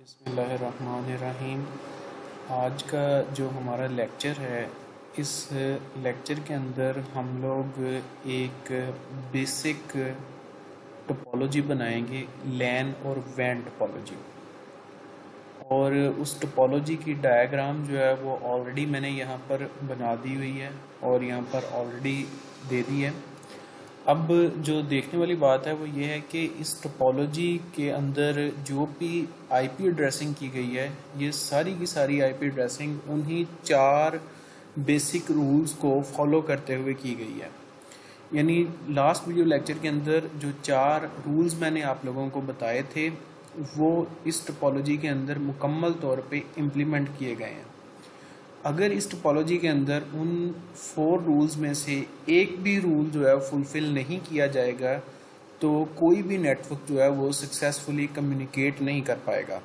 बिस्मिल्लाहिर्रहमानिर्रहीम। आज का जो हमारा लेक्चर है, इस लेक्चर के अंदर हम लोग एक बेसिक टोपोलॉजी बनाएंगे, लैन और वैन टोपोलॉजी। और उस टोपोलॉजी की डायग्राम जो है वो ऑलरेडी मैंने यहाँ पर बना दी हुई है और यहाँ पर ऑलरेडी दे दी है। अब जो देखने वाली बात है वो ये है कि इस टोपोलॉजी के अंदर जो भी आईपी एड्रेसिंग की गई है, ये सारी की सारी आईपी एड्रेसिंग उन्हीं 4 बेसिक रूल्स को फॉलो करते हुए की गई है। यानी लास्ट वीडियो लेक्चर के अंदर जो 4 रूल्स मैंने आप लोगों को बताए थे वो इस टोपोलॉजी के अंदर मुकम्मल तौर पे इम्प्लीमेंट किए गए हैं। अगर इस टोपोलॉजी के अंदर उन 4 रूल्स में से एक भी रूल जो है फुलफिल नहीं किया जाएगा तो कोई भी नेटवर्क जो है वो सक्सेसफुली कम्युनिकेट नहीं कर पाएगा।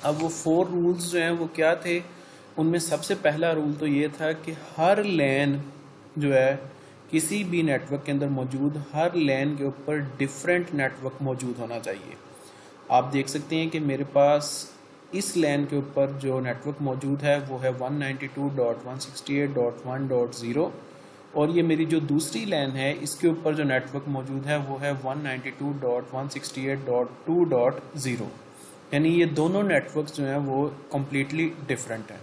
अब वो 4 रूल्स जो हैं वो क्या थे? उनमें सबसे पहला रूल तो ये था कि हर लैन जो है किसी भी नेटवर्क के अंदर मौजूद हर लैन के ऊपर डिफरेंट नेटवर्क मौजूद होना चाहिए। आप देख सकते हैं कि मेरे पास इस लैन के ऊपर जो नेटवर्क मौजूद है वो है 192.168.1.0 और ये मेरी जो दूसरी लैन है इसके ऊपर जो नेटवर्क मौजूद है वो है 192.168.2.0। यानी ये दोनों नेटवर्क्स जो हैं वो कम्प्लीटली डिफरेंट हैं।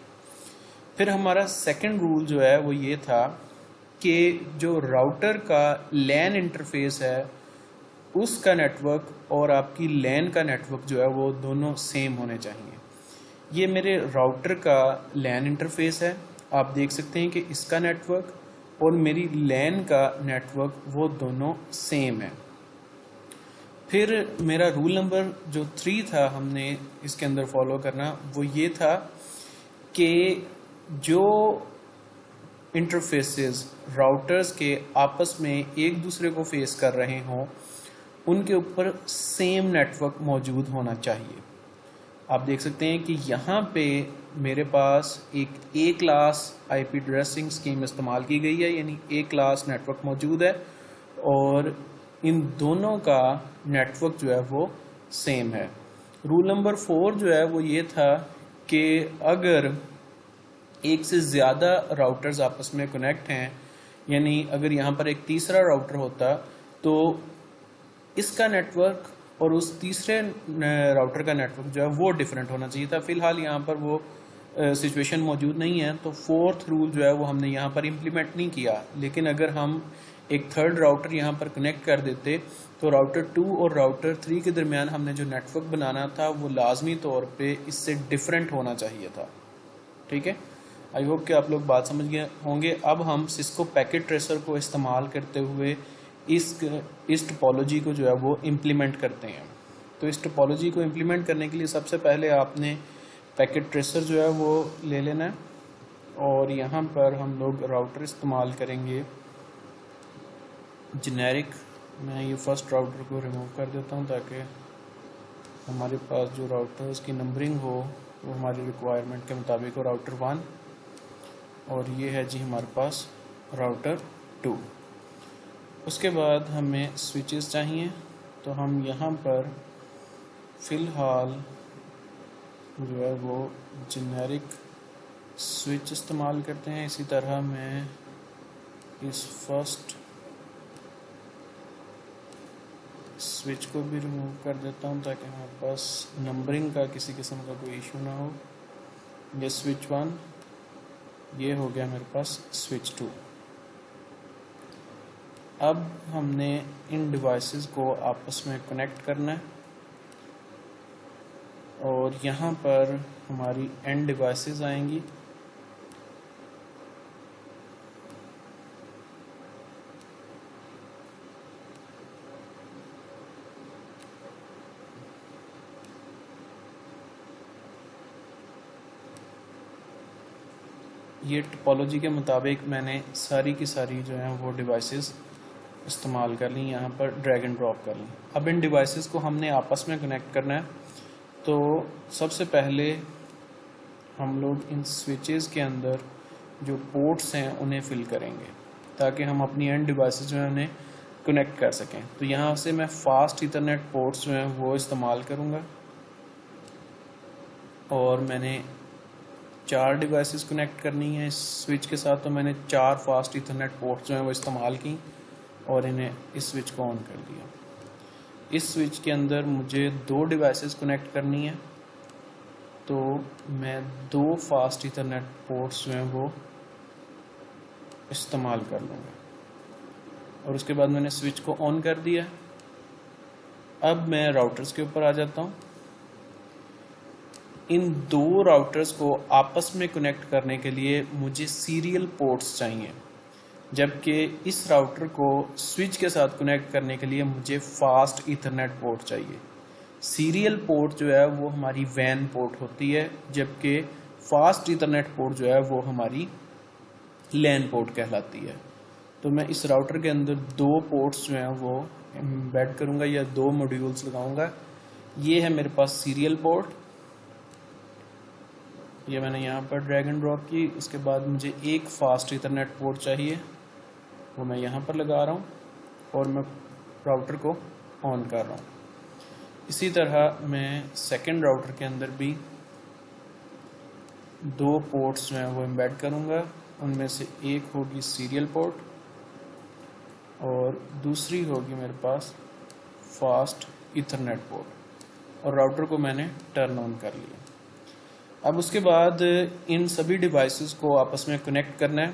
फिर हमारा सेकंड रूल जो है वो ये था कि जो राउटर का लैन इंटरफेस है उसका नेटवर्क और आपकी लैन का नेटवर्क जो है वो दोनों सेम होने चाहिए। ये मेरे राउटर का लैन इंटरफेस है, आप देख सकते हैं कि इसका नेटवर्क और मेरी लैन का नेटवर्क वो दोनों सेम है। फिर मेरा रूल नंबर जो 3 था हमने इसके अंदर फॉलो करना वो ये था कि जो इंटरफेसेस राउटर्स के आपस में एक दूसरे को फेस कर रहे हों उनके ऊपर सेम नेटवर्क मौजूद होना चाहिए। आप देख सकते हैं कि यहाँ पे मेरे पास एक ए क्लास आईपी एड्रेसिंग स्कीम इस्तेमाल की गई है, यानी ए क्लास नेटवर्क मौजूद है और इन दोनों का नेटवर्क जो है वो सेम है। रूल नंबर 4 जो है वो ये था कि अगर एक से ज़्यादा राउटर्स आपस में कनेक्ट हैं, यानी अगर यहाँ पर एक तीसरा राउटर होता तो इसका नेटवर्क और उस तीसरे राउटर का नेटवर्क जो है वो डिफरेंट होना चाहिए था। फिलहाल यहाँ पर वो सिचुएशन मौजूद नहीं है तो 4th रूल जो है वो हमने यहाँ पर इम्प्लीमेंट नहीं किया। लेकिन अगर हम एक थर्ड राउटर यहाँ पर कनेक्ट कर देते तो राउटर 2 और राउटर 3 के दरमियान हमने जो नेटवर्क बनाना था वो लाजमी तौर पे इससे डिफरेंट होना चाहिए था। ठीक है, आई होप कि आप लोग बात समझ गए होंगे। अब हम सिस्को पैकेट ट्रेसर को इस्तेमाल करते हुए इस टोपोलॉजी को जो है वो इम्प्लीमेंट करते हैं। तो इस टोपोलॉजी को इम्प्लीमेंट करने के लिए सबसे पहले आपने पैकेट ट्रेसर जो है वो ले लेना है और यहाँ पर हम लोग राउटर इस्तेमाल करेंगे जेनेरिक। मैं ये फर्स्ट राउटर को रिमूव कर देता हूँ ताकि हमारे पास जो राउटर्स की नंबरिंग हो वो हमारी रिक्वायरमेंट के मुताबिक हो। राउटर 1 और ये है जी हमारे पास राउटर 2। उसके बाद हमें स्विचेस चाहिए तो हम यहाँ पर फ़िलहाल जो है वो जेनेरिक स्विच इस्तेमाल करते हैं। इसी तरह मैं इस फर्स्ट स्विच को भी रिमूव कर देता हूँ ताकि हमारे पास नंबरिंग का किसी किस्म का कोई इशू ना हो। ये स्विच 1, ये हो गया मेरे पास स्विच 2। अब हमने इन डिवाइसेस को आपस में कनेक्ट करना है और यहाँ पर हमारी एंड डिवाइसेस आएंगी। ये टोपोलॉजी के मुताबिक मैंने सारी की सारी जो हैं वो डिवाइसेस इस्तेमाल कर ली, यहाँ पर ड्रैग एंड ड्रॉप कर ली। अब इन डिवाइसेस को हमने आपस में कनेक्ट करना है तो सबसे पहले हम लोग इन स्विचेस के अंदर जो पोर्ट्स हैं उन्हें फिल करेंगे ताकि हम अपनी एंड डिवाइसेस जो हैं उन्हें कनेक्ट कर सकें। तो यहाँ से मैं फास्ट इथरनेट पोर्ट्स जो हैं वो इस्तेमाल करूँगा और मैंने 4 डिवाइसेस कनेक्ट करनी है इस स्विच के साथ, तो मैंने 4 फास्ट इथरनेट पोर्ट्स जो हैं वो इस्तेमाल की और इन्हें इस स्विच को ऑन कर दिया। इस स्विच के अंदर मुझे 2 डिवाइसेस कनेक्ट करनी है, तो मैं 2 फास्ट इथरनेट पोर्ट्स जो हैं वो इस्तेमाल कर लूँगा और उसके बाद मैंने स्विच को ऑन कर दिया। अब मैं राउटर्स के ऊपर आ जाता हूँ। इन 2 राउटर्स को आपस में कनेक्ट करने के लिए मुझे सीरियल पोर्ट्स चाहिए, जबकि इस राउटर को स्विच के साथ कनेक्ट करने के लिए मुझे फास्ट इथरनेट पोर्ट चाहिए। सीरियल पोर्ट जो है वो हमारी वैन पोर्ट होती है, जबकि फास्ट इथरनेट पोर्ट जो है वो हमारी लैन पोर्ट कहलाती है। तो मैं इस राउटर के अंदर 2 पोर्ट्स जो हैं वो एम्बेड करूँगा या 2 मॉड्यूल्स लगाऊंगा। ये है मेरे पास सीरियल पोर्ट, ये मैंने यहाँ पर ड्रैग एंड ड्रॉप की। उसके बाद मुझे एक फास्ट इथरनेट पोर्ट चाहिए, वो मैं यहाँ पर लगा रहा हूँ और मैं राउटर को ऑन कर रहा हूँ। इसी तरह मैं सेकंड राउटर के अंदर भी 2 पोर्ट्स जो हैं वो एम्बेड करूँगा। उनमें से एक होगी सीरियल पोर्ट और दूसरी होगी मेरे पास फास्ट इथरनेट पोर्ट, और राउटर को मैंने टर्न ऑन कर लिया। अब उसके बाद इन सभी डिवाइसेस को आपस में कनेक्ट करना है।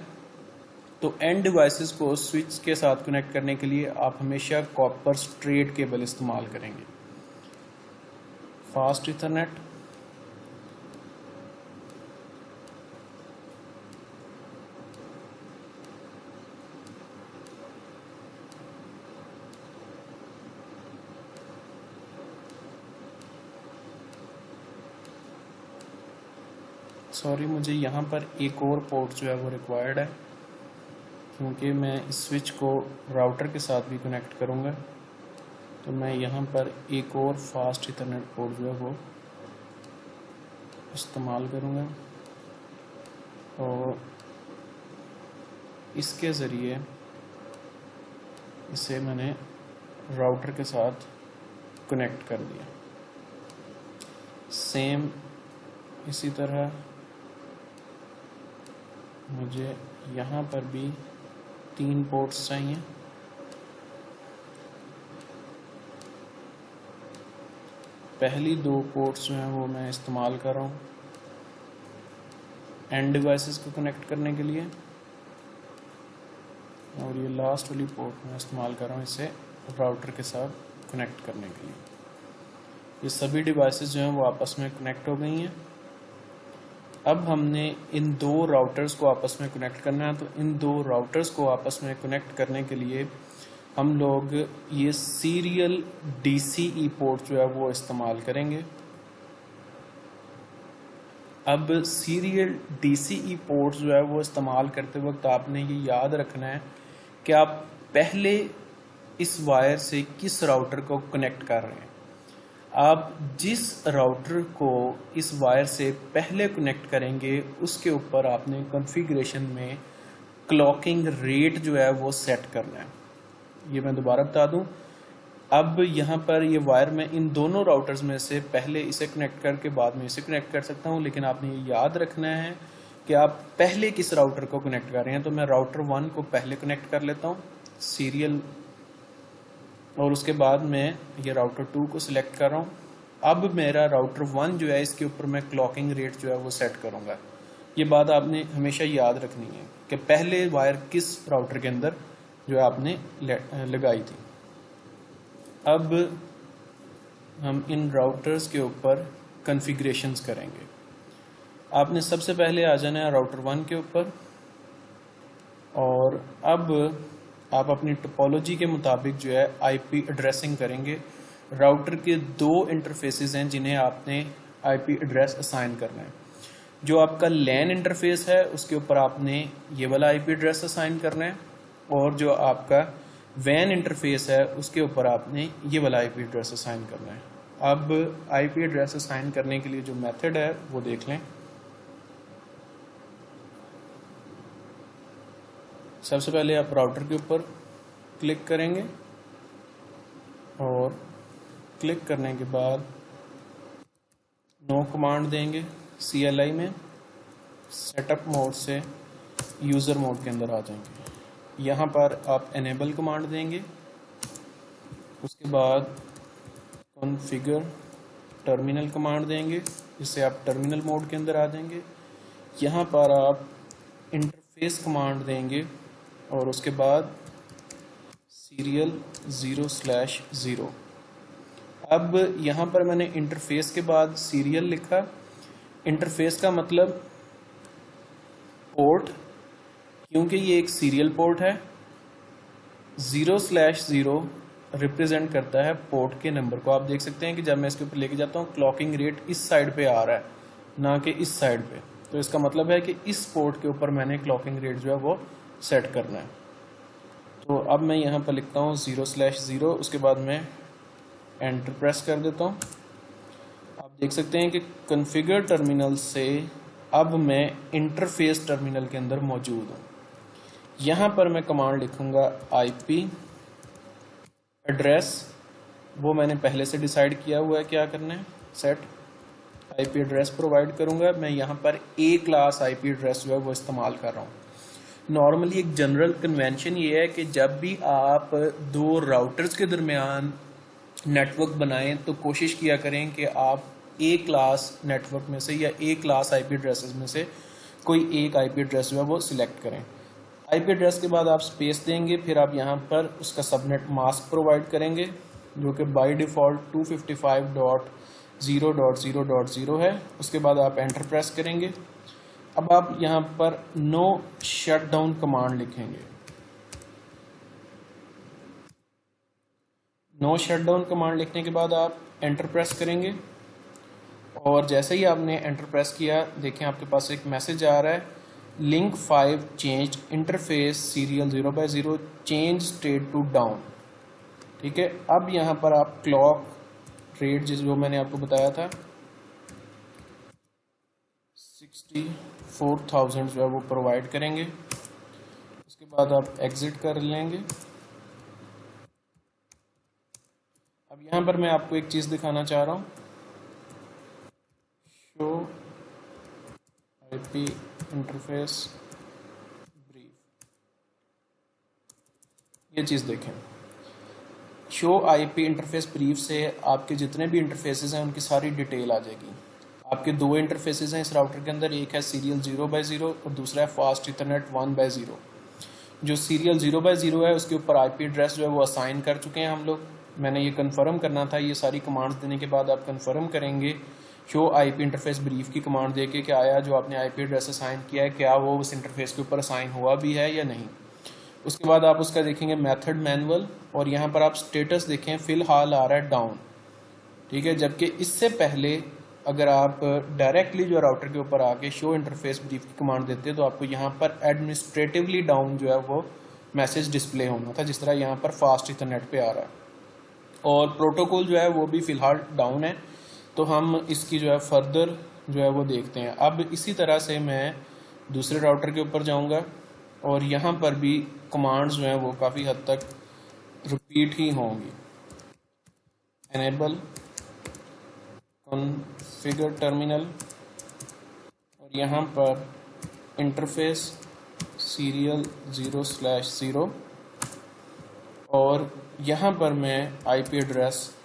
तो एंड डिवाइसेस को स्विच के साथ कनेक्ट करने के लिए आप हमेशा कॉपर स्ट्रेट केबल इस्तेमाल करेंगे। फास्ट इथरनेट, सॉरी मुझे यहाँ पर एक और पोर्ट जो है वो रिक्वायर्ड है, क्योंकि मैं इस स्विच को राउटर के साथ भी कनेक्ट करूँगा। तो मैं यहाँ पर एक और फास्ट इथरनेट पोर्ट जो है वो इस्तेमाल करूँगा और इसके ज़रिए इसे मैंने राउटर के साथ कनेक्ट कर दिया। सेम इसी तरह मुझे यहाँ पर भी 3 पोर्ट्स चाहिए। पहली 2 पोर्ट्स जो हैं वो मैं इस्तेमाल कर रहा हूँ एंड डिवाइसेस को कनेक्ट करने के लिए, और ये लास्ट वाली पोर्ट मैं इस्तेमाल कर रहा हूँ इसे राउटर के साथ कनेक्ट करने के लिए। ये सभी डिवाइसेस जो हैं वो आपस में कनेक्ट हो गई हैं। अब हमने इन 2 राउटर्स को आपस में कनेक्ट करना है। तो इन 2 राउटर्स को आपस में कनेक्ट करने के लिए हम लोग ये सीरियल DCE पोर्ट जो है वो इस्तेमाल करेंगे। अब सीरियल DCE पोर्ट जो है वो इस्तेमाल करते वक्त आपने ये याद रखना है कि आप पहले इस वायर से किस राउटर को कनेक्ट कर रहे हैं। आप जिस राउटर को इस वायर से पहले कनेक्ट करेंगे उसके ऊपर आपने कॉन्फ़िगरेशन में क्लॉकिंग रेट जो है वो सेट करना है। ये मैं दोबारा बता दूं, अब यहाँ पर ये वायर मैं इन दोनों राउटर्स में से पहले इसे कनेक्ट करके बाद में इसे कनेक्ट कर सकता हूँ, लेकिन आपने ये याद रखना है कि आप पहले किस राउटर को कनेक्ट कर रहे हैं। तो मैं राउटर 1 को पहले कनेक्ट कर लेता हूँ सीरियल, और उसके बाद मैं ये राउटर 2 को सिलेक्ट कर रहा हूँ। अब मेरा राउटर 1 जो है इसके ऊपर मैं क्लॉकिंग रेट जो है वो सेट करूँगा। ये बात आपने हमेशा याद रखनी है कि पहले वायर किस राउटर के अंदर जो है आपने लगाई थी। अब हम इन राउटर्स के ऊपर कॉन्फ़िगरेशंस करेंगे। आपने सबसे पहले आ जाना है राउटर 1 के ऊपर, और अब आप अपनी टोपोलॉजी के मुताबिक जो है IP एड्रेसिंग करेंगे। राउटर के 2 इंटरफेसेस हैं जिन्हें आपने IP एड्रेस असाइन करना है। जो आपका लैन इंटरफेस है उसके ऊपर आपने ये वाला IP एड्रेस असाइन करना है, और जो आपका वैन इंटरफेस है उसके ऊपर आपने ये वाला IP एड्रेस असाइन करना है। अब IP एड्रेस असाइन करने के लिए जो मेथड है वो देख लें। सबसे पहले आप राउटर के ऊपर क्लिक करेंगे, और क्लिक करने के बाद नो कमांड देंगे CLI में, सेटअप मोड से यूज़र मोड के अंदर आ जाएंगे। यहाँ पर आप एनेबल कमांड देंगे, उसके बाद कॉन्फ़िगर टर्मिनल कमांड देंगे, जिससे आप टर्मिनल मोड के अंदर आ जाएंगे। यहाँ पर आप इंटरफेस कमांड देंगे और उसके बाद सीरियल 0/0। अब यहाँ पर मैंने इंटरफेस के बाद सीरियल लिखा। इंटरफेस का मतलब पोर्ट, क्योंकि ये एक सीरियल पोर्ट है। 0/0 रिप्रेजेंट करता है पोर्ट के नंबर को। आप देख सकते हैं कि जब मैं इसके ऊपर लेके जाता हूँ क्लॉकिंग रेट इस साइड पे आ रहा है, ना कि इस साइड पे। तो इसका मतलब है कि इस पोर्ट के ऊपर मैंने क्लॉकिंग रेट जो है वो सेट करना है। तो अब मैं यहाँ पर लिखता हूँ 0/0, उसके बाद मैं एंटर प्रेस कर देता हूँ। आप देख सकते हैं कि कॉन्फ़िगर टर्मिनल से अब मैं इंटरफेस टर्मिनल के अंदर मौजूद हूँ। यहाँ पर मैं कमांड लिखूँगा IP एड्रेस, वो मैंने पहले से डिसाइड किया हुआ है क्या करना है, सेट IP एड्रेस प्रोवाइड करूँगा। मैं यहाँ पर A क्लास IP एड्रेस जो है वो इस्तेमाल कर रहा हूँ। नॉर्मली एक जनरल कन्वेंशन ये है कि जब भी आप दो राउटर्स के दरमियान नेटवर्क बनाएं तो कोशिश किया करें कि आप A क्लास नेटवर्क में से या A क्लास IP एड्रेसेस में से कोई एक IP एड्रेस जो है वो सिलेक्ट करें। IP एड्रेस के बाद आप स्पेस देंगे, फिर आप यहाँ पर उसका सबनेट मास्क प्रोवाइड करेंगे जो कि बाय डिफ़ॉल्ट 255.0.0.0 है। उसके बाद आप एंटर प्रेस करेंगे। अब आप यहाँ पर नो शटडाउन कमांड लिखेंगे। नो शटडाउन कमांड लिखने के बाद आप एंटर प्रेस करेंगे और जैसे ही आपने एंटर प्रेस किया, देखें आपके पास एक मैसेज आ रहा है, link 5 change interface serial 0/0 change state to down. ठीक है, अब यहाँ पर आप क्लॉक रेट जो मैंने आपको बताया था 64,000 जो है वो प्रोवाइड करेंगे। उसके बाद आप एग्जिट कर लेंगे। अब यहाँ पर मैं आपको एक चीज़ दिखाना चाह रहा हूँ, शो IP इंटरफेस ब्रीफ। ये चीज़ देखें, शो IP इंटरफेस ब्रीफ से आपके जितने भी इंटरफेसेस हैं उनकी सारी डिटेल आ जाएगी। आपके दो इंटरफेसेस हैं इस राउटर के अंदर, एक है सीरियल 0/0 और दूसरा है फास्ट इथरनेट 1/0। जो सीरियल 0/0 है उसके ऊपर IP एड्रेस जो है वो असाइन कर चुके हैं हम लोग। मैंने ये कंफर्म करना था, ये सारी कमांड्स देने के बाद आप कंफर्म करेंगे शो IP इंटरफेस ब्रीफ की कमांड देके कि आया जो आपने IP एड्रेस असाइन किया है क्या वो उस इंटरफेस के ऊपर असाइन हुआ भी है या नहीं। उसके बाद आप उसका देखेंगे मेथड मैनुअल और यहाँ पर आप स्टेटस देखें, फिलहाल आ रहा है डाउन। ठीक है, जबकि इससे पहले अगर आप डायरेक्टली जो राउटर के ऊपर आके शो इंटरफेस ब्रीफ की कमांड देते तो आपको यहाँ पर एडमिनिस्ट्रेटिवली डाउन जो है वो मैसेज डिस्प्ले होना था, जिस तरह यहाँ पर फास्ट इथरनेट पे आ रहा है। और प्रोटोकॉल जो है वो भी फ़िलहाल डाउन है, तो हम इसकी जो है फर्दर जो है वो देखते हैं। अब इसी तरह से मैं दूसरे राउटर के ऊपर जाऊँगा और यहाँ पर भी कमांड्स जो हैं वो काफ़ी हद तक रिपीट ही होंगी। एनेबल कॉन्फ़िगर टर्मिनल और यहाँ पर इंटरफेस सीरियल 0/0 और यहाँ पर मैं IP एड्रेस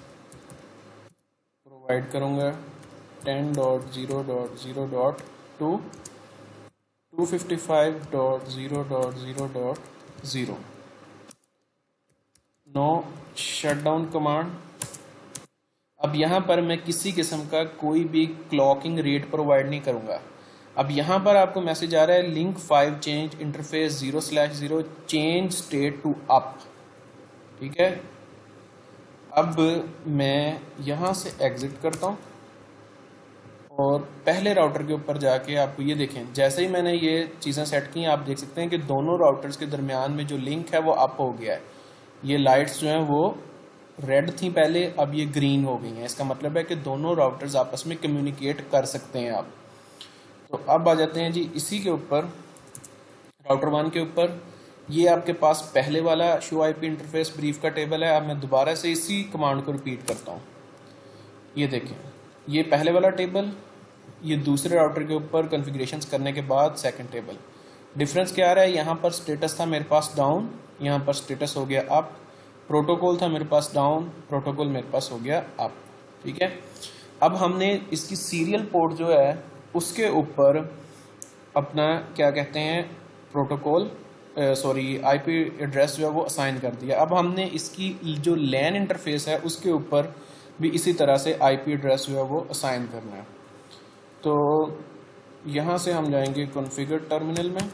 प्रोवाइड करूँगा 10.0.0.2 255.0.0.0। No shutdown command. अब यहाँ पर मैं किसी किस्म का कोई भी क्लॉकिंग रेट प्रोवाइड नहीं करूँगा। अब यहाँ पर आपको मैसेज आ रहा है link 5 change interface 0/0 change state to up. ठीक है, अब मैं यहाँ से एग्जिट करता हूँ और पहले राउटर के ऊपर जाके आपको ये देखें, जैसे ही मैंने ये चीज़ें सेट की आप देख सकते हैं कि दोनों राउटर्स के दरमियान में जो लिंक है वो अप हो गया है। ये लाइट्स जो हैं वो रेड थी पहले, अब ये ग्रीन हो गई हैं। इसका मतलब है कि दोनों राउटर्स आपस में कम्युनिकेट कर सकते हैं आप। तो अब आ जाते हैं जी इसी के ऊपर, राउटर 1 के ऊपर। ये आपके पास पहले वाला शो IP इंटरफेस ब्रीफ का टेबल है। अब मैं दोबारा से इसी कमांड को रिपीट करता हूँ। ये देखें, ये पहले वाला टेबल, ये दूसरे राउटर के ऊपर कॉन्फ़िगरेशंस करने के बाद सेकंड टेबल। डिफरेंस क्या आ रहा है, यहाँ पर स्टेटस था मेरे पास डाउन, यहाँ पर स्टेटस हो गया अप। प्रोटोकॉल था मेरे पास डाउन, प्रोटोकॉल मेरे पास हो गया अप। ठीक है, अब हमने इसकी सीरियल पोर्ट जो है उसके ऊपर अपना क्या कहते हैं प्रोटोकॉल आईपी एड्रेस जो है वो असाइन कर दिया। अब हमने इसकी जो लैन इंटरफेस है उसके ऊपर भी इसी तरह से आईपी एड्रेस जो है वो असाइन करना है। तो यहाँ से हम जाएंगे कॉन्फ़िगर टर्मिनल में,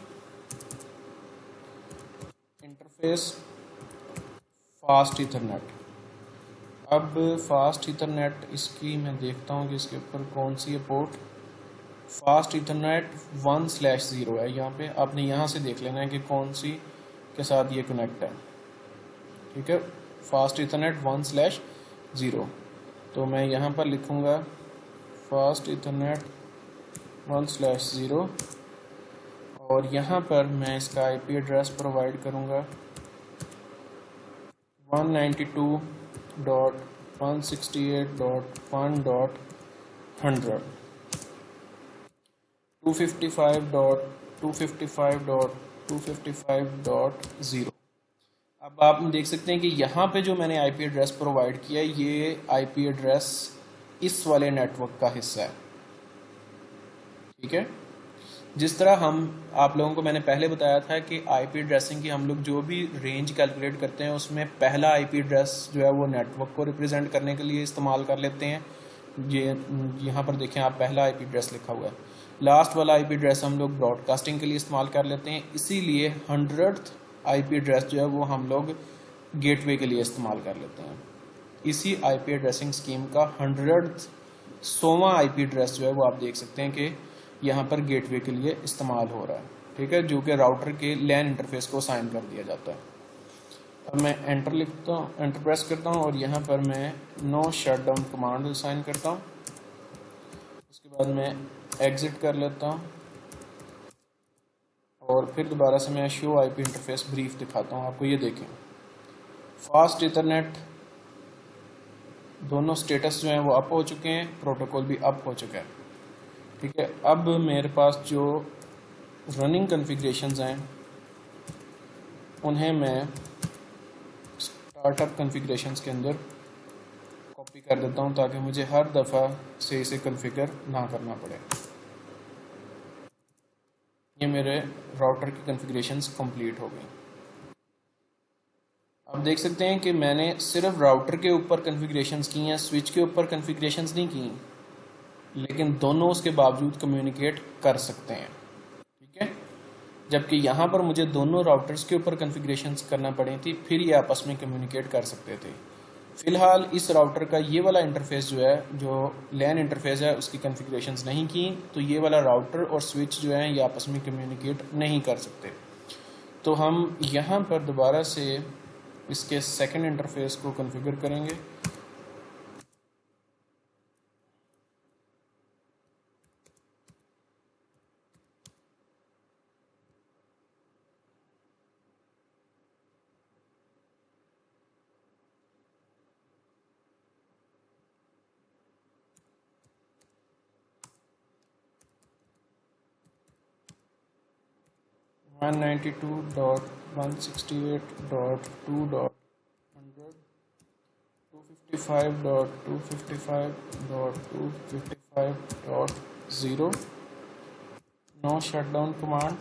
इंटरफेस फास्ट ईथरनेट। अब फास्ट ईथरनेट इसकी मैं देखता हूँ कि इसके ऊपर कौन सी है पोर्ट। फास्ट ईथरनेट 1/0 है यहाँ पे, आपने यहाँ से देख लेना है कि कौन सी के साथ ये कनेक्ट है। ठीक है, फास्ट ईथरनेट 1/0। तो मैं यहाँ पर लिखूँगा फास्ट ईथरनेट 1/0 और यहाँ पर मैं इसका आईपी एड्रेस प्रोवाइड करूँगा 192.168.1.100 255.255.255.0। अब आप देख सकते हैं कि यहाँ पे जो मैंने आईपी एड्रेस प्रोवाइड किया है ये आईपी एड्रेस इस वाले नेटवर्क का हिस्सा है। ठीक है, जिस तरह हम आप लोगों को मैंने पहले बताया था कि आईपी एड्रेसिंग की हम लोग जो भी रेंज कैलकुलेट करते हैं उसमें पहला आईपी एड्रेस जो है वो नेटवर्क को रिप्रेजेंट करने के लिए इस्तेमाल कर लेते हैं। ये यहाँ पर देखें आप, पहला आईपी एड्रेस लिखा हुआ है। लास्ट वाला आईपी एड्रेस हम लोग ब्रॉडकास्टिंग के लिए इस्तेमाल कर लेते हैं, इसीलिए 100th आईपी एड्रेस जो है वो हम लोग गेटवे के लिए इस्तेमाल कर लेते हैं। इसी आईपी एड्रेसिंग स्कीम का 100वां आईपी एड्रेस जो है वो आप देख सकते हैं कि यहाँ पर गेटवे के लिए इस्तेमाल हो रहा है। ठीक है, जो कि राउटर के लैन इंटरफेस को साइन कर दिया जाता है। अब मैं एंटर लिखता हूँ, एंटर प्रेस करता हूँ और यहाँ पर मैं नो शटडाउन कमांड साइन करता हूँ। उसके बाद मैं एग्जिट कर लेता हूँ और फिर दोबारा से मैं शो आईपी इंटरफेस ब्रीफ दिखाता हूँ आपको। ये देखें, फास्ट इथरनेट दोनों स्टेटस जो हैं वो अप हो चुके हैं, प्रोटोकॉल भी अप हो चुका है। ठीक है, अब मेरे पास जो रनिंग कॉन्फ़िगरेशंस हैं उन्हें मैं स्टार्टअप कॉन्फ़िगरेशंस के अंदर कॉपी कर देता हूं ताकि मुझे हर दफ़ा से इसे कॉन्फ़िगर ना करना पड़े। ये मेरे राउटर की कॉन्फ़िगरेशंस कंप्लीट हो गई। आप देख सकते हैं कि मैंने सिर्फ राउटर के ऊपर कॉन्फ़िगरेशंस की हैं, स्विच के ऊपर कॉन्फ़िगरेशंस नहीं की, लेकिन दोनों उसके बावजूद कम्युनिकेट कर सकते हैं। ठीक है, जबकि यहाँ पर मुझे दोनों राउटर्स के ऊपर कॉन्फ़िगरेशंस करना पड़ी थी, फिर ये आपस में कम्युनिकेट कर सकते थे। फ़िलहाल इस राउटर का ये वाला इंटरफेस जो है, जो लैन इंटरफेस है, उसकी कॉन्फ़िगरेशंस नहीं की, तो ये वाला राउटर और स्विच जो है ये आपस में कम्युनिकेट नहीं कर सकते। तो हम यहाँ पर दोबारा से इसके सेकंड इंटरफेस को कॉन्फ़िगर करेंगे। One 92.168.2.100 255.255.255.0 no shutdown command.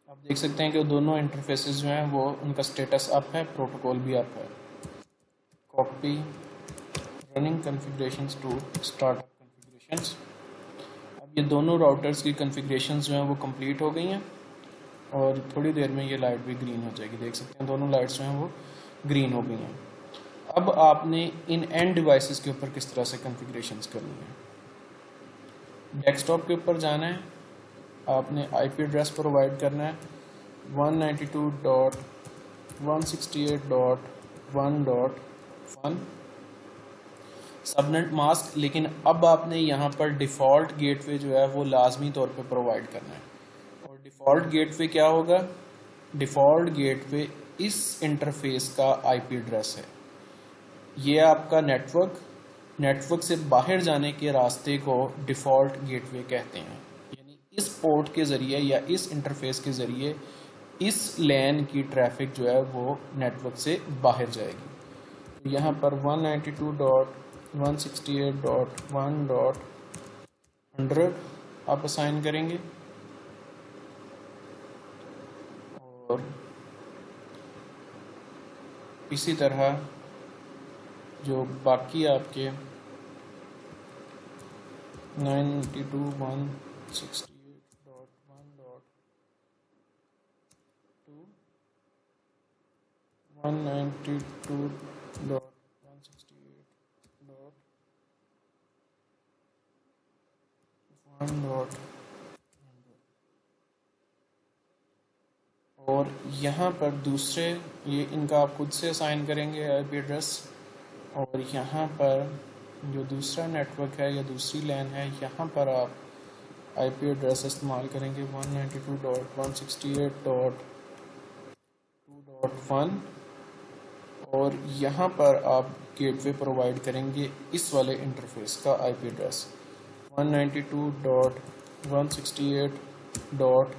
आप देख सकते हैं कि दोनों इंटरफेसेस जो हैं वो उनका स्टेटस अप है, प्रोटोकॉल भी अप है। Copy running configurations to startup configurations. अब ये दोनों राउटर्स की कॉन्फ़िगरेशंस जो हैं वो कंप्लीट हो गई हैं और थोड़ी देर में ये लाइट भी ग्रीन हो जाएगी। देख सकते हैं दोनों लाइट्स जो हैं वो ग्रीन हो गई हैं। अब आपने इन एंड डिवाइसेस के ऊपर किस तरह से कॉन्फ़िगरेशंस करनी है। डेस्कटॉप के ऊपर जाना है, आपने आईपी एड्रेस प्रोवाइड करना है 192.168.1.1। सबनेट मास्क, लेकिन अब आपने यहाँ पर डिफ़ॉल्ट गेटवे जो है वो लाजमी तौर पे प्रोवाइड करना है। और डिफ़ॉल्ट गेटवे क्या होगा? डिफ़ॉल्ट गेटवे इस इंटरफेस का आईपी एड्रेस है। ये आपका नेटवर्क से बाहर जाने के रास्ते को डिफ़ॉल्ट गेटवे कहते हैं। यानी इस पोर्ट के ज़रिए या इस इंटरफेस के ज़रिए इस लैन की ट्रैफिक जो है वो नेटवर्क से बाहर जाएगी। तो यहाँ पर 192.168.1.100 आप असाइन करेंगे और इसी तरह जो बाकी आपके 192.168.1.100 और यहाँ पर दूसरे, ये इनका आप खुद से असाइन करेंगे आईपी एड्रेस। और यहाँ पर जो दूसरा नेटवर्क है या दूसरी लैन है, यहाँ पर आप आईपी एड्रेस इस्तेमाल करेंगे 192.168.2.1 और यहाँ पर आप गेटवे प्रोवाइड करेंगे इस वाले इंटरफेस का आईपी एड्रेस 192.168.2.100।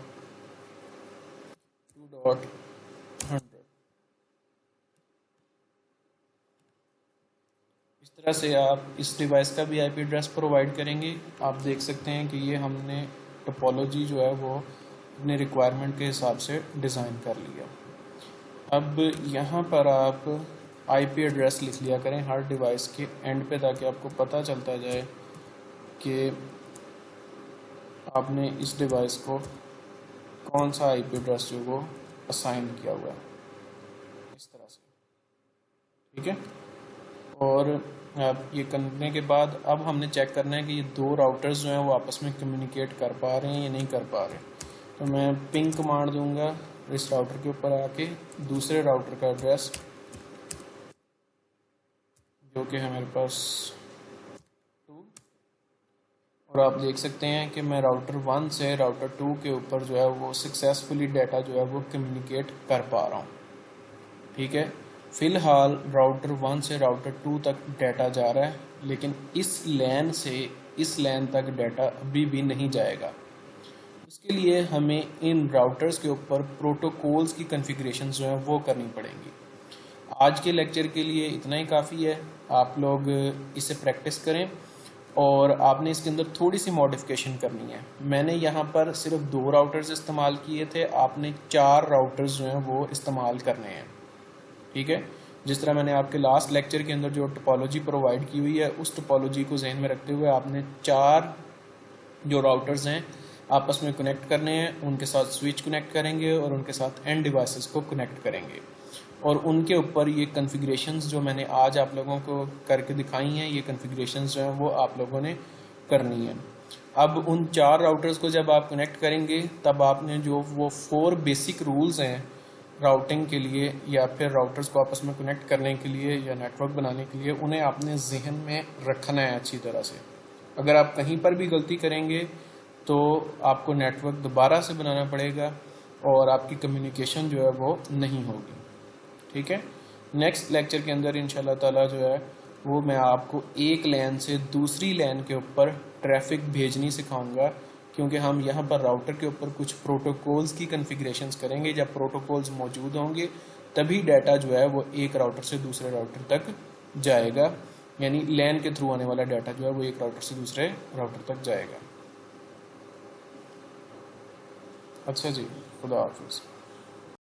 इस तरह से आप इस डिवाइस का भी आईपी एड्रेस प्रोवाइड करेंगे। आप देख सकते हैं कि ये हमने टोपोलॉजी जो है वो अपने रिक्वायरमेंट के हिसाब से डिज़ाइन कर लिया। अब यहाँ पर आप आईपी एड्रेस लिख लिया करें हर डिवाइस के एंड पे, ताकि आपको पता चलता जाए कि आपने इस डिवाइस को कौन सा आईपी एड्रेस जो वो असाइन किया हुआ है, इस तरह से। ठीक है। और अब ये करने के बाद अब हमने चेक करना है कि ये दो राउटर्स जो हैं वो आपस में कम्युनिकेट कर पा रहे हैं या नहीं कर पा रहे। तो मैं पिंग कमांड दूंगा इस राउटर के ऊपर आके दूसरे राउटर का एड्रेस, जो कि है मेरे पास 2, और आप देख सकते हैं कि मैं राउटर 1 से राउटर 2 के ऊपर जो है वो सक्सेसफुली डाटा जो है वो कम्युनिकेट कर पा रहा हूँ। ठीक है। फ़िलहाल राउटर 1 से राउटर 2 तक डाटा जा रहा है, लेकिन इस लैन से इस लैन तक डाटा अभी भी नहीं जाएगा। उसके लिए हमें इन राउटर्स के ऊपर प्रोटोकॉल्स की कॉन्फ़िगरेशन जो है वो करनी पड़ेंगी। आज के लेक्चर के लिए इतना ही काफ़ी है। आप लोग इसे प्रैक्टिस करें और आपने इसके अंदर थोड़ी सी मॉडिफिकेशन करनी है। मैंने यहाँ पर सिर्फ 2 राउटर्स इस्तेमाल किए थे, आपने 4 राउटर्स जो हैं वो इस्तेमाल करने हैं। ठीक है। जिस तरह मैंने आपके लास्ट लेक्चर के अंदर जो टोपोलॉजी प्रोवाइड की हुई है, उस टोपोलॉजी को जहन में रखते हुए आपने 4 जो राउटर्स हैं आपस में कनेक्ट करने हैं, उनके साथ स्विच कनेक्ट करेंगे और उनके साथ एंड डिवाइसेस को कनेक्ट करेंगे और उनके ऊपर ये कॉन्फ़िगरेशंस जो मैंने आज आप लोगों को करके दिखाई हैं, ये कॉन्फ़िगरेशंस जो हैं वो आप लोगों ने करनी है। अब उन 4 राउटर्स को जब आप कनेक्ट करेंगे तब आपने जो वो 4 बेसिक रूल्स हैं राउटिंग के लिए या फिर राउटर्स को आपस में कनेक्ट करने के लिए या नेटवर्क बनाने के लिए, उन्हें आपने जहन में रखना है अच्छी तरह से। अगर आप कहीं पर भी गलती करेंगे तो आपको नेटवर्क दोबारा से बनाना पड़ेगा और आपकी कम्युनिकेशन जो है वो नहीं होगी। ठीक है। नेक्स्ट लेक्चर के अंदर इंशाल्लाह ताला जो है वो मैं आपको एक लैन से दूसरी लैन के ऊपर ट्रैफिक भेजनी सिखाऊंगा, क्योंकि हम यहाँ पर राउटर के ऊपर कुछ प्रोटोकॉल्स की कॉन्फ़िगरेशंस करेंगे। जब प्रोटोकॉल्स मौजूद होंगे तभी डाटा जो है वो एक राउटर से दूसरे राउटर तक जाएगा, यानी लैन के थ्रू आने वाला डाटा जो है वो एक राउटर से दूसरे राउटर तक जाएगा। अच्छा जी, खुदा हाफिज़।